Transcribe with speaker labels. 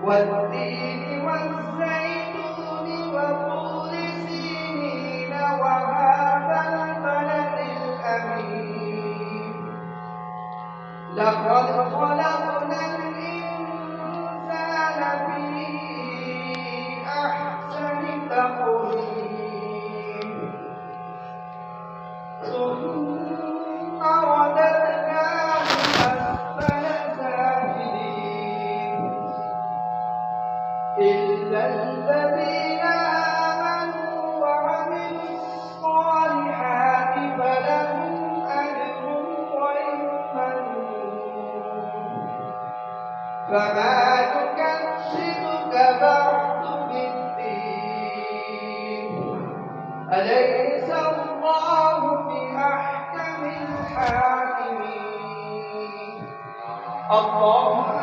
Speaker 1: والتين والزيتون وطور سينين وهذا البلد الأمين لقد خلقنا الإنسان في أحسن تقويم ثم رددناه أسفل سافلين إلا الذين آمنوا وعملوا الصالحات فلهم أجر غير ممنون فما يكذبك بعد بالدين أليس الله بأحكم الحاكمين الله